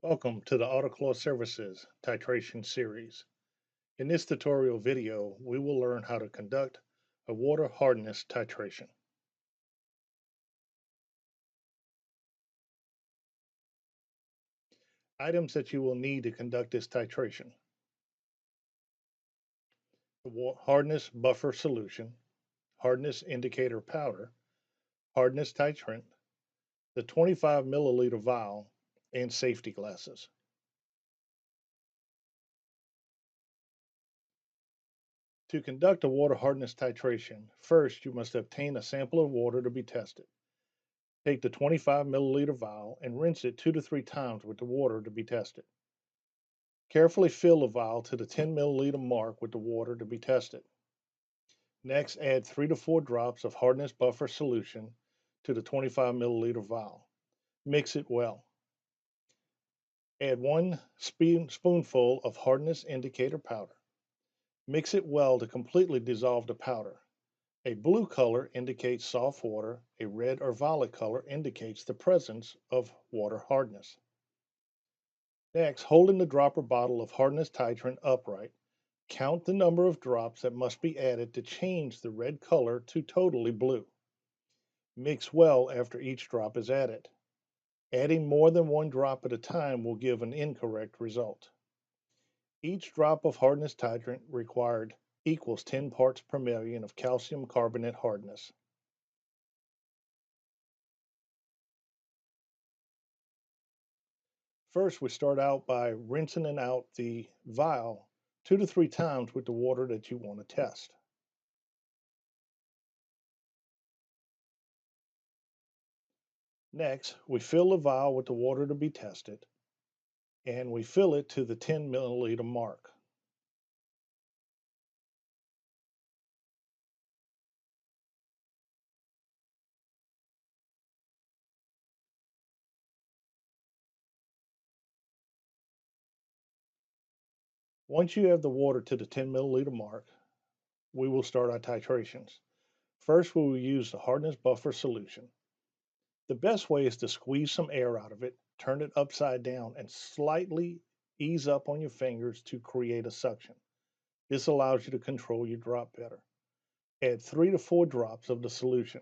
Welcome to the Autoclaw Services titration series. In this tutorial video, we will learn how to conduct a water hardness titration. Items that you will need to conduct this titration: the hardness buffer solution, hardness indicator powder, hardness titrant, the 25 milliliter vial, and safety glasses. To conduct a water hardness titration, first you must obtain a sample of water to be tested. Take the 25 milliliter vial and rinse it 2 to 3 times with the water to be tested. Carefully fill the vial to the 10 milliliter mark with the water to be tested. Next, add 3 to 4 drops of hardness buffer solution to the 25 milliliter vial. Mix it well. Add 1 spoonful of hardness indicator powder. Mix it well to completely dissolve the powder. A blue color indicates soft water, a red or violet color indicates the presence of water hardness. Next, holding the dropper bottle of hardness titrant upright, count the number of drops that must be added to change the red color to totally blue. Mix well after each drop is added. Adding more than 1 drop at a time will give an incorrect result. Each drop of hardness titrant required equals 10 parts per million of calcium carbonate hardness. First, we start out by rinsing out the vial 2 to 3 times with the water that you want to test. Next, we fill the vial with the water to be tested, and we fill it to the 10 milliliter mark. Once you have the water to the 10 milliliter mark, we will start our titrations. First, we will use the hardness buffer solution. The best way is to squeeze some air out of it, turn it upside down, and slightly ease up on your fingers to create a suction. This allows you to control your drop better. Add 3 to 4 drops of the solution.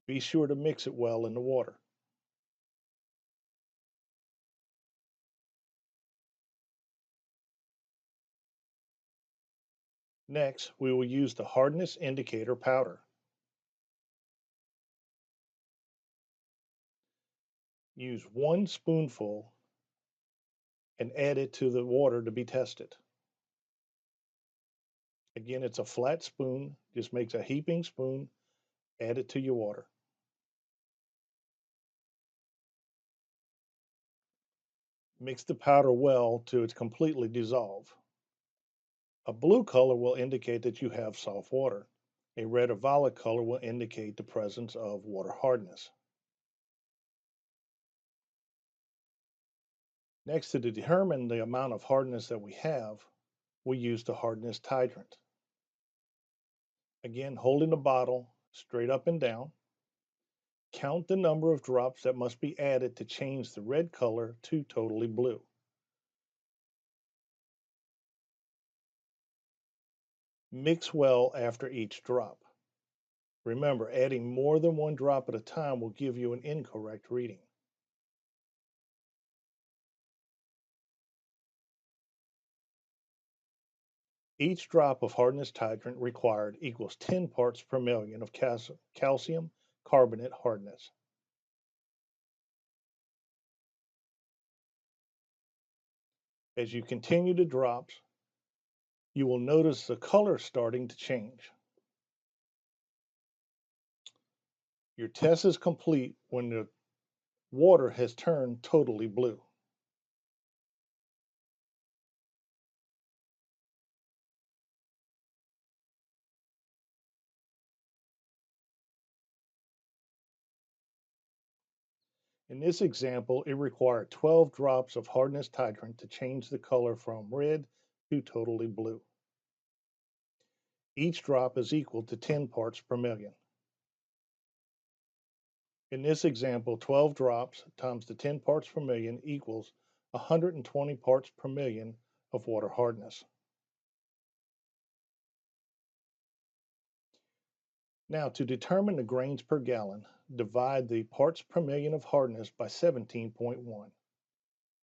Be sure to mix it well in the water. Next, we will use the hardness indicator powder. Use 1 spoonful and add it to the water to be tested. Again, it's a flat spoon, just makes a heaping spoon, add it to your water. Mix the powder well till it's completely dissolved. A blue color will indicate that you have soft water. A red or violet color will indicate the presence of water hardness. Next, to determine the amount of hardness that we have, we use the hardness titrant. Again, holding the bottle straight up and down, count the number of drops that must be added to change the red color to totally blue. Mix well after each drop. Remember, adding more than 1 drop at a time will give you an incorrect reading. Each drop of hardness titrant required equals 10 parts per million of calcium carbonate hardness. As you continue the drops, you will notice the color starting to change. Your test is complete when the water has turned totally blue. In this example, it required 12 drops of hardness titrant to change the color from red to totally blue. Each drop is equal to 10 parts per million. In this example, 12 drops times the 10 parts per million equals 120 parts per million of water hardness. Now, to determine the grains per gallon, divide the parts per million of hardness by 17.1.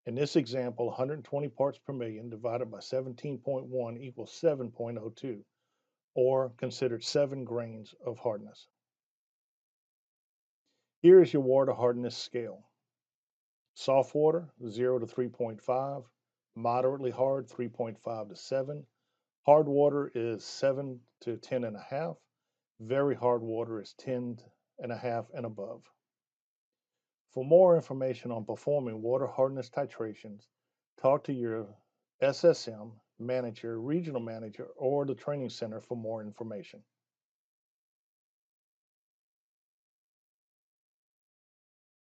In this example, 120 parts per million divided by 17.1 equals 7.02, or considered 7 grains of hardness. Here is your water hardness scale. Soft water, 0 to 3.5. Moderately hard, 3.5 to 7. Hard water is 7 to 10 and a half. Very hard water is 10 and a half and above. For more information on performing water hardness titrations, talk to your SSM manager, regional manager, or the training center for more information.